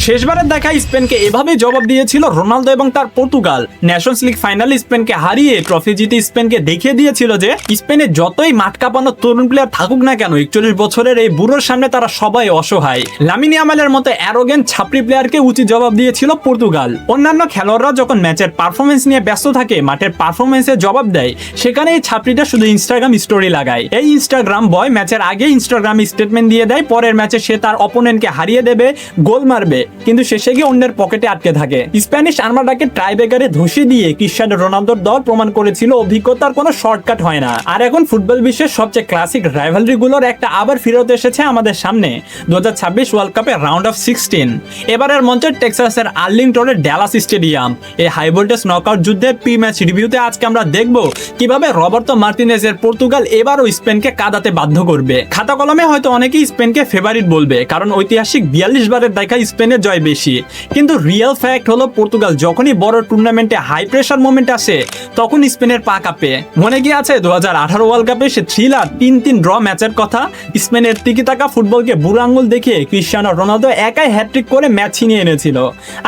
শেষবারের দেখা স্পেনকে এভাবে জবাব দিয়েছিল রোনালদো এবং তার পর্তুগাল। নেশনস লিগ ফাইনালে স্পেনকে হারিয়ে ট্রফি জিতে স্পেনকে দেখিয়ে দিয়েছিল যে স্পেনে যতই মাঠ কাঁপানো তরুণ প্লেয়ার থাকুক না কেন, 41 বছরের এই বুড়োর সামনে তারা সবাই অসহায়। লামিন ইয়ামালের মতো অ্যারোগেন্ট ছাপরি প্লেয়ারকে উচিত জবাব দিয়েছিল পর্তুগাল। অন্যান্য খেলোয়াড়রা যখন ম্যাচের পারফরমেন্স নিয়ে ব্যস্ত থাকে, মাঠের পারফরমেন্সে জবাব দেয়, সেখানে এই ছাপরিটা শুধু ইনস্টাগ্রাম স্টোরি লাগায়। এই ইনস্টাগ্রাম বয় ম্যাচের আগে ইনস্টাগ্রাম স্টেটমেন্ট দিয়ে দেয়, পরের ম্যাচে সে তার অপোনেন্টকে হারিয়ে দেবে, গোল মারবে, কিন্তু শেষে গিয়ে অন্যের পকেটে আটকে থাকে। স্প্যানিশ আর্মাডাকে ট্রাইব্রেকারে ধসিয়ে দিয়ে ক্রিস্টিয়ানো রোনালদোর দল প্রমাণ করেছিল অভিজ্ঞতার কোনো শর্টকাট হয় না। আর এখন ফুটবল বিশ্বের সবচেয়ে ক্লাসিক রাইভালরি গুলোর একটা আবার ফিরত এসেছে আমাদের সামনে। 2026 ওয়ার্ল্ড কাপের রাউন্ড অফ 16 এবারের মঞ্চে টেক্সাসের আর্লিংটনের ড্যালাস স্টেডিয়াম। এই হাই ভোল্টেজ নকআউট যুদ্ধের প্রি ম্যাচ রিভিউতে আজকে আমরা দেখব কিভাবে রবার্তো মার্টিনেজের পর্তুগাল এবারও স্পেনকে কাঁদাতে বাধ্য করবে। খাতা কলমে হয়তো অনেকেই স্পেনকে ফেভারিট বলবে, কারণ ঐতিহাসিক 42 বারের দেখা স্পেনের জয় বেশি। কিন্তু রিয়েল ফ্যাক্ট হলো পর্তুগাল যখনই বড় টুর্নামেন্টে হাই প্রেসার মোমেন্ট আসে তখন স্পেনের পা কাঁপে। মনে কি আছে 2018 ওয়ার্ল্ড কাপে সে থ্রিলার 3-3 ড্র ম্যাচের কথা? স্পেনের তিকিতাকা ফুটবলকে বুড়ো আঙ্গুল দেখিয়ে ক্রিস্টিয়ানো রোনালদো একাই হ্যাট্রিক করে ম্যাচ ছিনিয়ে এনেছিল।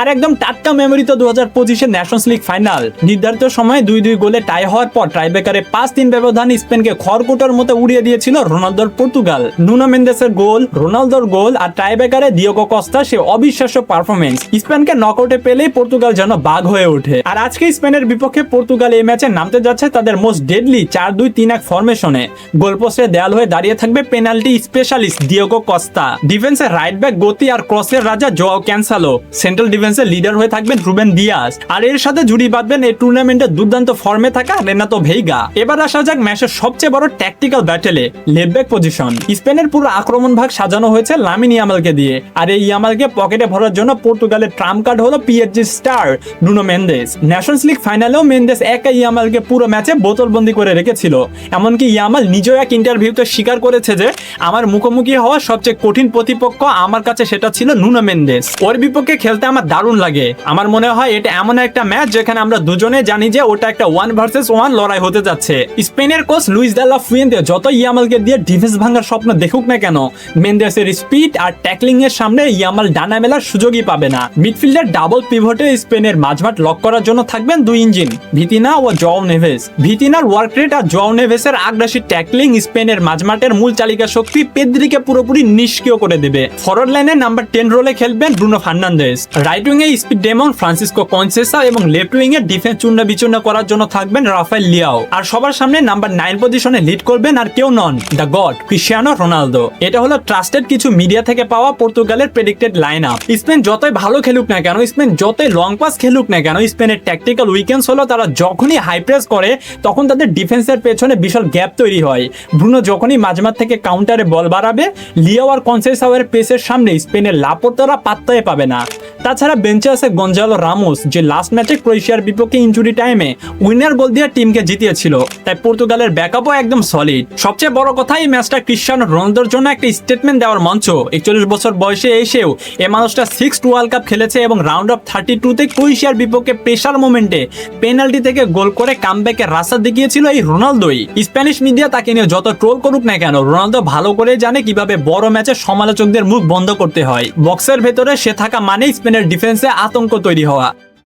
আর একদম টাটকা মেমোরি তো 2025 নেশনস লিগ ফাইনাল। নির্ধারিত সময়ে 2-2 গোলে টাই হওয়ার পর ট্রাইব্রেকারে 5-3 ব্যবধান স্পেনকে খড়কুটোর মতো উড়িয়ে দিয়েছিল রোনালদোর পর্তুগাল। নুনো মেন্দেসের গোল, রোনালদোর গোল আর ট্রাইব্রেকারে দিয়েগো কস্তা সে অবিশ্বাস্য পারফরমেন্স। স্পেনকে নকআউটে পেলেই পর্তুগাল যেন বাঘ হয়ে ওঠে। আর আজকে স্পেনের বিপক্ষে পর্তুগাল এই ম্যাচে নামতে যাচ্ছে তাদের মোস্ট ডেডলি 4-2-3-1 ফরমেশনে। গোলপোস্টে দেয়াল হয়ে দাঁড়িয়ে থাকবে পেনাল্টি স্পেশালিস্ট দিয়েগো কস্তা, ডিফেন্সের রাইট ব্যাক গতি আর ক্রসের রাজা জোয়াও ক্যানসেলো, সেন্ট্রাল ডিফেন্সের লিডার হয়ে থাকবেন রুবেন দিয়াস, আর এর সাথে জুড়ি বাঁধবেন এই টুর্নামেন্টে দুর্দান্ত ফর্মে থাকা রেনাতো ভেইগা। এবার আসা যাক ম্যাচের সবচেয়ে বড় ট্যাকটিক্যাল ব্যাটেলে, লেফট ব্যাক পজিশন। স্পেনের পুরো আক্রমণ ভাগ সাজানো হয়েছে লামিন ইয়ামালকে দিয়ে, আর এই ইয়ামালকে পকেটে ভরার জন্য পর্তুগালের ট্রাম্প কার্ড হলো PSG star Nuno Mendes. Nations League ফাইনালেও মেন্দেস একাই ইয়ামালকে পুরো ম্যাচে বোতলবন্দি করে রেখেছিল। এমনকি ইয়ামাল নিজেও এক ইন্টারভিউতে স্বীকার করেছে যে আমার মুখোমুখি হওয়া সবচেয়ে কঠিন প্রতিপক্ষ আমার কাছে সেটা ছিল নুনো মেন্দেস। ওর বিপক্ষে খেলতে আমার দারুণ লাগে। আমার মনে হয় এটা এমন একটা ম্যাচ যেখানে আমরা দুজনে জানি যে ওটা একটা 1 ভার্সেস 1 লড়াই হতে যাচ্ছে। স্পেনের coach Luis de la Fuente যত ইয়ামালকে দিয়ে ডিফেন্স ভাঙার স্বপ্ন দেখুক না কেন, মেন্দেসের স্পিড আর ট্যাকলিং এর সামনে ইয়ামাল ডানা মেলার সুযোগই পাবে না। মিডফিল্ডের ডাবল পিভটে স্পেনের মাঝমাঠ লক করার জন্য থাকবেন 2 ইঞ্জিন, ভিতিনা ও জোয়াও নেভেস। ভিতিনার ওয়ার্ক রেট আর জোয়াও নেভেসের আগ্রাসী ট্যাকলিং স্পেনের মাঝমাঠের মূল চালিকা শক্তি পেদ্রিকে পুরোপুরি নিষ্ক্রিয় করে দেবে। ফরওয়ার্ড লাইনে নাম্বার 10 রোলে খেলবেন ব্রুনো ফার্নান্দেজ, রাইট উইং এ স্পিড ডেমন ফ্রান্সিসকো কনসেসা এবং লেফট উইং এ ডিফেন্স চূর্ণা বিচূর্ণ করার জন্য থাকবেন রাফায়েল লিয়াও। আর সবার সামনে নাম্বার 9 পজিশনে লিড করবেন আর কেউ নন, দ্য গড ক্রিস্টিয়ানো রোনালদো। এটা হলো ট্রাস্টেড কিছু মিডিয়া থেকে পাওয়া পর্তুগালের প্রেডিক্টেড লাইন আপ। স্পেন যতই ভালো খেলুক না কেন, স্পেন যতই লং পাস খেলুক না কেন, স্পেনের ট্যাকটিক্যাল উইকেন্স হলো তারা যখনই হাই প্রেস করে তখন তাদের ডিফেন্সের পেছনে বিশাল গ্যাপ তৈরি হয়। ব্রুনো যখনই মাঝমাঠ থেকে কাউন্টারে বল বাড়াবে, লিয়াও আর কনসেসাওয়ের পেসের সামনে স্পেনের লাপতারা পাত্তায় পাবে না। তাছাড়া বেঞ্চে আছে গঞ্জালো রামোস, যে লাস্ট ম্যাচে ক্রোয়েশিয়ার বিপক্ষে ইনজুরি টাইমে উইনার গোল দিয়ে টিমকে জিতিয়েছিল। তাই পর্তুগালের ব্যাকআপও একদম সলিড। সবচেয়ে বড় কথা, এই ম্যাচটা ক্রিস্টিয়ানো রোনালদোর জন্য একটা স্টেটমেন্ট দেওয়ার মঞ্চ। 41 বছর বয়সে এসেও এই মানুষটা 6th ওয়ার্ল্ড কাপ খেলেছে এবং রাউন্ড অফ 32-তে ক্রোয়েশিয়ার বিপক্ষে প্রেসার মোমেন্টে পেনাল্টি থেকে গোল করে কামব্যাকের রাস্তা দেখিয়েছিল এই রোনালদোই। স্প্যানিশ মিডিয়া তাকে নিয়ে যত ট্রোল করুক না কেন, রোনালদো ভালো করে জানে কিভাবে বড় ম্যাচে সমালোচকদের মুখ বন্ধ করতে হয়। বক্সের ভেতরে সে থাকা মানেই স্পেনের ডিফেন্সে আতঙ্ক তৈরি হওয়া।